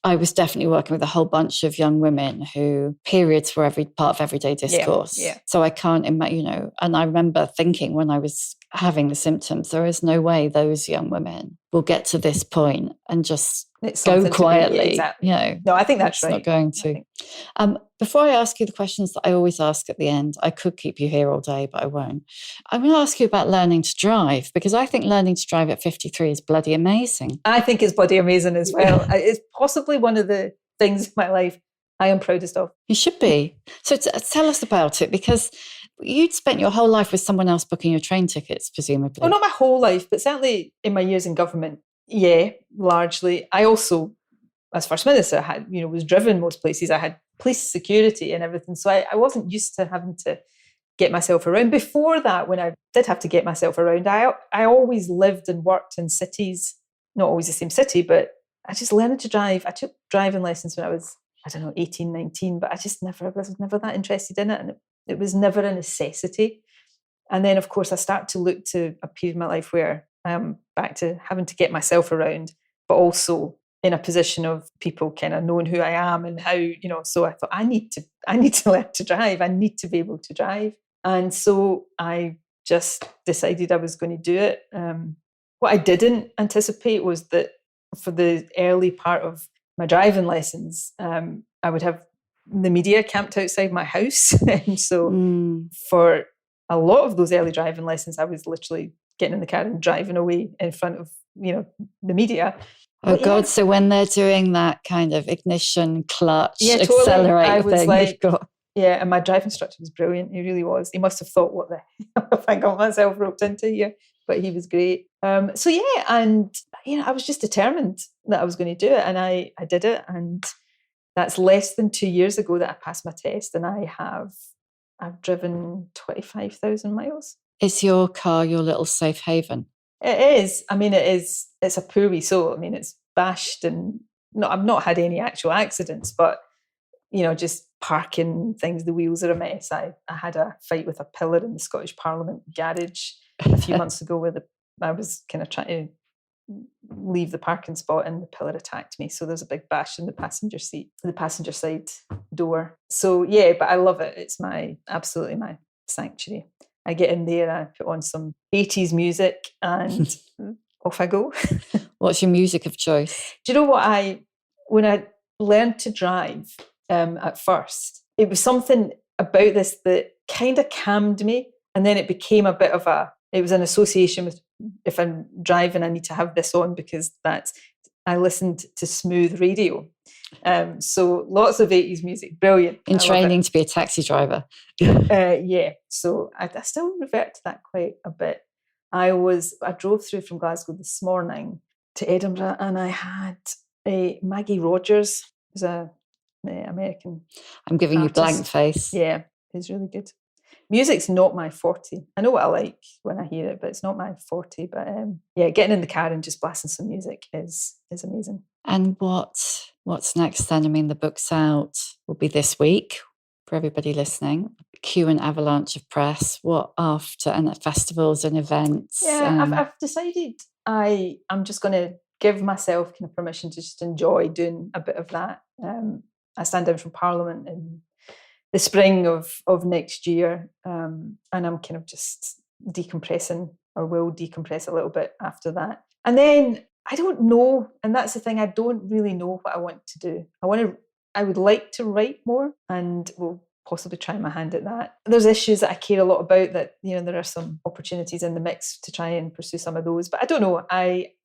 I was definitely working with a whole bunch of young women who periods were every part of everyday discourse. Yeah. So I can't imagine, and I remember thinking when I was having the symptoms, there is no way those young women will get to this point and just go quietly. Exactly. No, I think that's right. Not going to. Before I ask you the questions that I always ask at the end, I could keep you here all day, but I won't. I'm going to ask you about learning to drive, because I think learning to drive at 53 is bloody amazing. I think it's bloody amazing as well. It's possibly one of the things in my life I am proudest of. You should be. So tell us about it, because you'd spent your whole life with someone else booking your train tickets, presumably. Well, not my whole life, but certainly in my years in government, largely. I also, as First Minister, had, was driven most places. I had police security and everything. So I wasn't used to having to get myself around. Before that, when I did have to get myself around, I always lived and worked in cities, not always the same city, but I just learned to drive. I took driving lessons when I was I don't know, 18, 19, but I was never that interested in it. And it was never a necessity. And then, of course, I start to look to a period in my life where I'm back to having to get myself around, but also in a position of people kind of knowing who I am and how, so I thought I need to learn to drive. I need to be able to drive. And so I just decided I was going to do it. What I didn't anticipate was that for the early part of my driving lessons, I would have the media camped outside my house. And so for a lot of those early driving lessons, I was literally getting in the car and driving away in front of, the media. Oh, but God. Yeah. So when they're doing that kind of ignition, clutch, totally. accelerate thing, like, yeah, and my driving instructor was brilliant. He really was. He must have thought, what the hell have I got myself roped into here? But he was great. So yeah, and I was just determined that I was going to do it, and I did it. And that's less than 2 years ago that I passed my test, and I've driven 25,000 miles. Is your car your little safe haven? It is. I mean, it is. It's a poor wee soul. I mean, it's bashed, and I've not had any actual accidents, but just parking things, the wheels are a mess. I had a fight with a pillar in the Scottish Parliament garage a few months ago where I was kind of trying to leave the parking spot and the pillar attacked me. So there's a big bash in the passenger side door. So yeah, but I love it. It's absolutely my sanctuary. I get in there, I put on some 80s music and off I go. What's your music of choice? Do you know what when I learned to drive at first, it was something about this that kind of calmed me. And then it became a bit of it was an association with, if I'm driving, I need to have this on because I listened to smooth radio. So lots of 80s music, brilliant. In training to be a taxi driver. Yeah, so I still revert to that quite a bit. I drove through from Glasgow this morning to Edinburgh, and I had Maggie Rogers, who's a American. I'm giving artist. You blank face. Yeah, he's really good. Music's not my forte. I know what I like when I hear it, but it's not my forte. But yeah, getting in the car and just blasting some music is amazing. And what's next then? I mean, the book's out, will be this week for everybody listening. Cue an avalanche of press. What after? And at festivals and events? Yeah, I've decided I'm just going to give myself kind of permission to just enjoy doing a bit of that. I stand down from Parliament in the spring of next year, and I'm kind of just decompressing, or will decompress a little bit after that. And then I don't know, and that's the thing, I don't really know what I want to do. I would like to write more, and will possibly try my hand at that. There's issues that I care a lot about that, there are some opportunities in the mix to try and pursue some of those. But I don't know,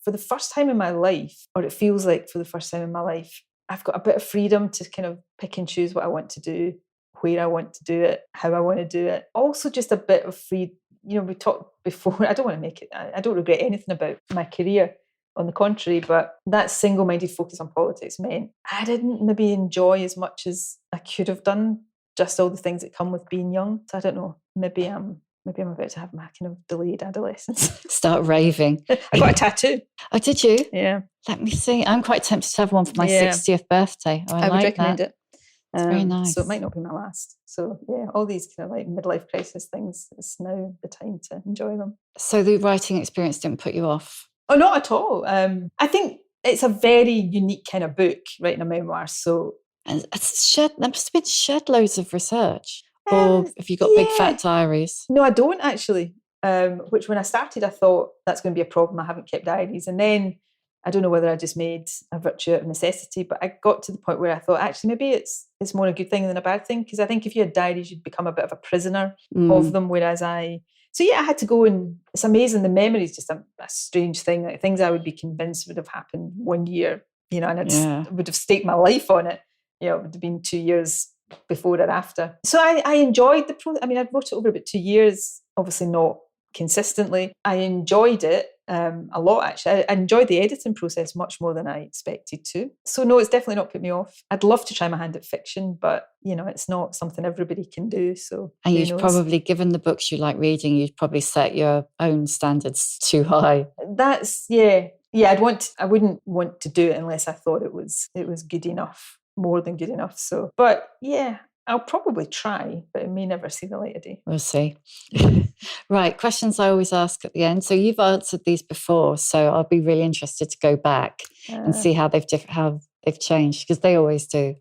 for the first time in my life, or it feels like for the first time in my life, I've got a bit of freedom to kind of pick and choose what I want to do, where I want to do it, how I want to do it. Also just a bit of free, we talked before, I don't want to make it, I don't regret anything about my career. On the contrary, but that single-minded focus on politics meant I didn't maybe enjoy as much as I could have done, just all the things that come with being young. So I don't know, maybe I'm about to have my kind of delayed adolescence. Start raving. I got a tattoo. Oh, did you? Yeah. Let me see. I'm quite tempted to have one for my 60th birthday. Oh, I would recommend it. It's very nice. So it might not be my last. So yeah, all these kind of like midlife crisis things, it's now the time to enjoy them. So the writing experience didn't put you off? Oh, not at all. I think it's a very unique kind of book, writing a memoir. So and there must have been shed loads of research. Or have you got big fat diaries? No, I don't actually. Which when I started, I thought that's going to be a problem. I haven't kept diaries. And then I don't know whether I just made a virtue out of necessity, but I got to the point where I thought, actually, maybe it's more a good thing than a bad thing. Because I think if you had diaries, you'd become a bit of a prisoner of them. Whereas I had to go, and it's amazing. The memory is just a strange thing. Like things I would be convinced would have happened 1 year, and I would have staked my life on it. It would have been 2 years before or after. So I enjoyed the process. I mean, I wrote it over about 2 years, obviously not consistently. I enjoyed it a lot, actually. I enjoyed the editing process much more than I expected to. So no, it's definitely not put me off. I'd love to try my hand at fiction, but it's not something everybody can do. So, and you'd probably, given the books you like reading, you'd probably set your own standards too high. That's I wouldn't want to do it unless I thought it was good enough. more than good enough. So, but yeah, I'll probably try, but it may never see the light of day. We'll see. Right, questions I always ask at the end. So you've answered these before, so I'll be really interested to go back and see how they've changed, because they always do.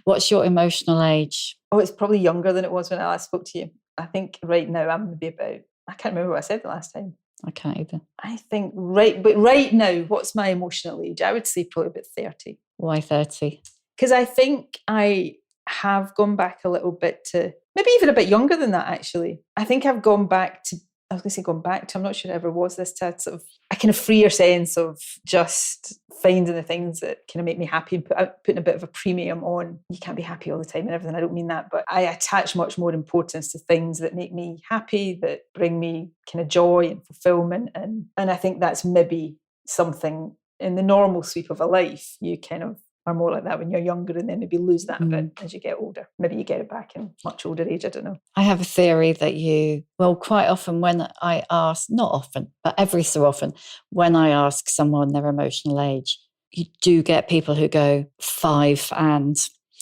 What's your emotional age? Oh, it's probably younger than it was when I last spoke to you. I think right now I'm maybe about, I can't remember what I said the last time. I can't either. I think right now, what's my emotional age? I would say probably about 30. Why 30? Because I think I have gone back a little bit to, maybe even a bit younger than that, actually. I think I've gone back to, I was going to say gone back to, I'm not sure it ever was this, to sort of a kind of freer sense of just finding the things that kind of make me happy and putting a bit of a premium on. You can't be happy all the time and everything. I don't mean that, but I attach much more importance to things that make me happy, that bring me kind of joy and fulfillment. And I think that's maybe something in the normal sweep of a life, you kind of are more like that when you're younger, and then maybe lose that a bit as you get older. Maybe you get it back in much older age, I don't know. I have a theory that quite often when I ask, not often, but every so often, when I ask someone their emotional age, you do get people who go 5 and...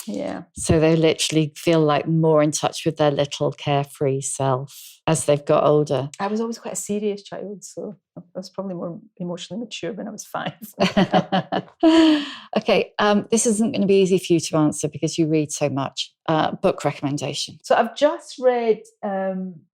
Yeah. So they literally feel like more in touch with their little carefree self as they've got older. I was always quite a serious child, so I was probably more emotionally mature when I was 5. Okay, this isn't going to be easy for you to answer because you read so much. Book recommendation. So I've just read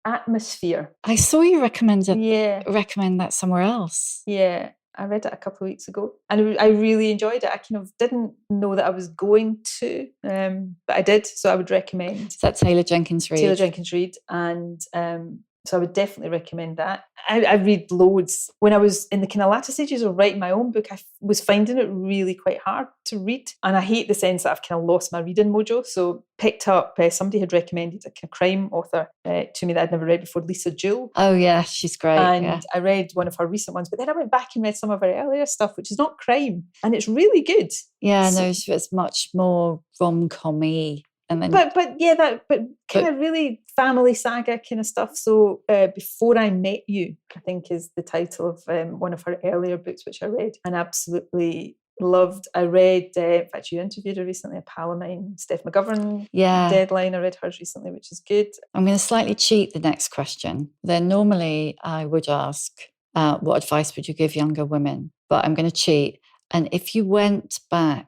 Atmosphere. I saw you recommend that somewhere else. Yeah. I read it a couple of weeks ago and I really enjoyed it. I kind of didn't know that I was going to, but I did. So I would recommend. Is that Taylor Jenkins Reid? Taylor Jenkins Reid. And so I would definitely recommend that. I read loads. When I was in the kind of latter stages of writing my own book, I was finding it really quite hard to read. And I hate the sense that I've kind of lost my reading mojo. So picked up, somebody had recommended a kind of crime author to me that I'd never read before, Lisa Jewell. Oh yeah, she's great. And I read one of her recent ones, but then I went back and read some of her earlier stuff, which is not crime. And it's really good. Yeah, no, it's much more rom-com-y. And then, but kind of really family saga kind of stuff. So Before I Met You, I think is the title of one of her earlier books, which I read and absolutely loved. I read, in fact, you interviewed her recently, a pal of mine, Steph McGovern. Yeah. Deadline. I read hers recently, which is good. I'm going to slightly cheat the next question. Then normally I would ask, what advice would you give younger women? But I'm going to cheat. And if you went back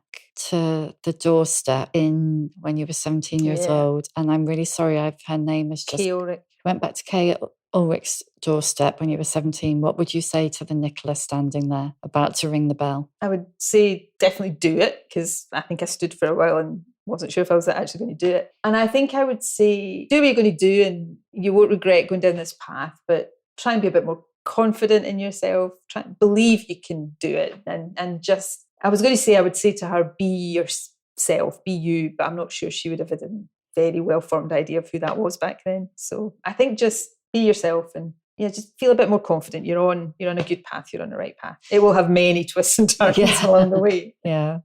to the doorstep when you were 17 years old, and I'm really sorry, her name is just... Kay Ulrich. Went back to Kay Ulrich's doorstep when you were 17, what would you say to the Nicola standing there, about to ring the bell? I would say definitely do it, because I think I stood for a while and wasn't sure if I was actually going to do it. And I think I would say, do what you're going to do and you won't regret going down this path, but try and be a bit more confident in yourself, try and believe you can do it. And just, I was going to say, I would say to her, be yourself, be you, but I'm not sure she would have had a very well-formed idea of who that was back then. So I think just be yourself and just feel a bit more confident. You're on a good path, you're on the right path. It will have many twists and turns along the way. Yeah.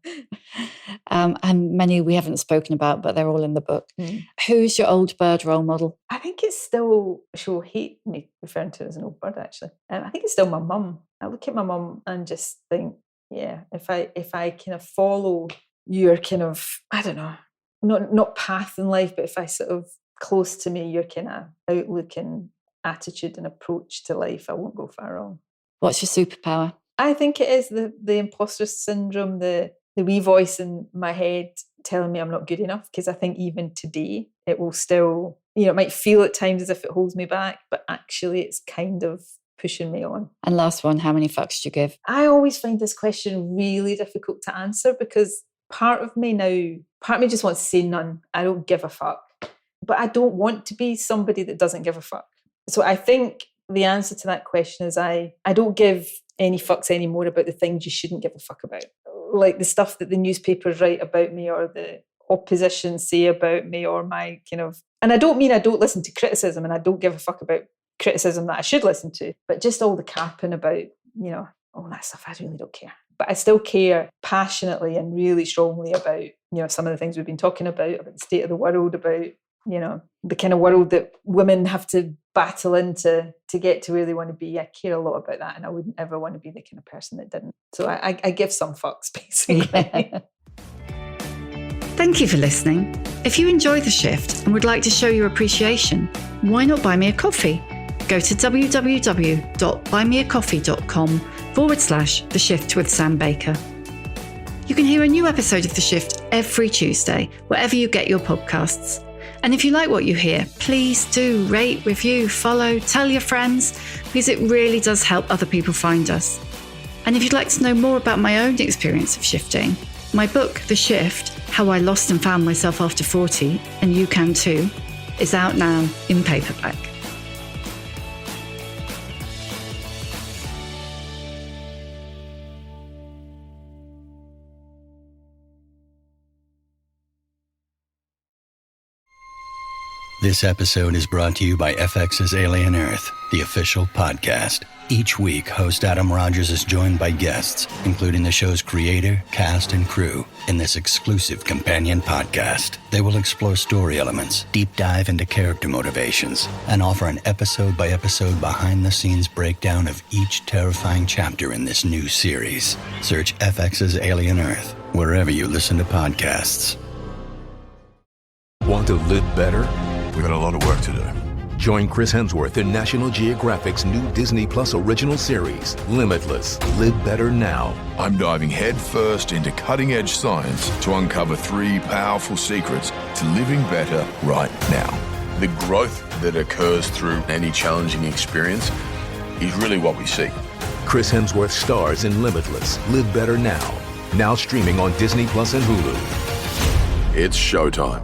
And many we haven't spoken about, but they're all in the book. Who's your old bird role model? I think it's still, she'll hate me referring to her as an old bird, actually. I think it's still my mum. I look at my mum and just think, if I kind of follow your kind of, I don't know, not path in life, but if I sort of close to me, your kind of outlook and attitude and approach to life, I won't go far wrong. What's your superpower? I think it is the imposter syndrome, the wee voice in my head telling me I'm not good enough, because I think even today it will still, it might feel at times as if it holds me back, but actually it's kind of pushing me on. And last one, how many fucks do you give? I always find this question really difficult to answer, because part of me just wants to say none. I don't give a fuck. But I don't want to be somebody that doesn't give a fuck. So I think the answer to that question is I don't give any fucks anymore about the things you shouldn't give a fuck about. Like the stuff that the newspapers write about me or the opposition say about me or my kind of... And I don't mean I don't listen to criticism and I don't give a fuck about criticism that I should listen to, but just all the capping about, all that stuff, I really don't care. But I still care passionately and really strongly about, some of the things we've been talking about the state of the world, about, the kind of world that women have to battle into to get to where they want to be. I care a lot about that, and I wouldn't ever want to be the kind of person that didn't. So I give some fucks, basically. Thank you for listening. If you enjoy The Shift and would like to show your appreciation, why not buy me a coffee? Go to www.buymeacoffee.com/The Shift with Sam Baker. You can hear a new episode of The Shift every Tuesday, wherever you get your podcasts. And if you like what you hear, please do rate, review, follow, tell your friends, because it really does help other people find us. And if you'd like to know more about my own experience of shifting, my book, The Shift, How I Lost and Found Myself After 40, and you can too, is out now in paperback. This episode is brought to you by FX's Alien Earth, the official podcast. Each week, host Adam Rogers is joined by guests, including the show's creator, cast, and crew, in this exclusive companion podcast. They will explore story elements, deep dive into character motivations, and offer an episode-by-episode behind-the-scenes breakdown of each terrifying chapter in this new series. Search FX's Alien Earth wherever you listen to podcasts. Want to live better? We've got a lot of work to do. Join Chris Hemsworth in National Geographic's new Disney Plus original series, Limitless. Live better now. I'm diving headfirst into cutting-edge science to uncover 3 powerful secrets to living better right now. The growth that occurs through any challenging experience is really what we seek. Chris Hemsworth stars in Limitless. Live better now. Now streaming on Disney Plus and Hulu. It's showtime.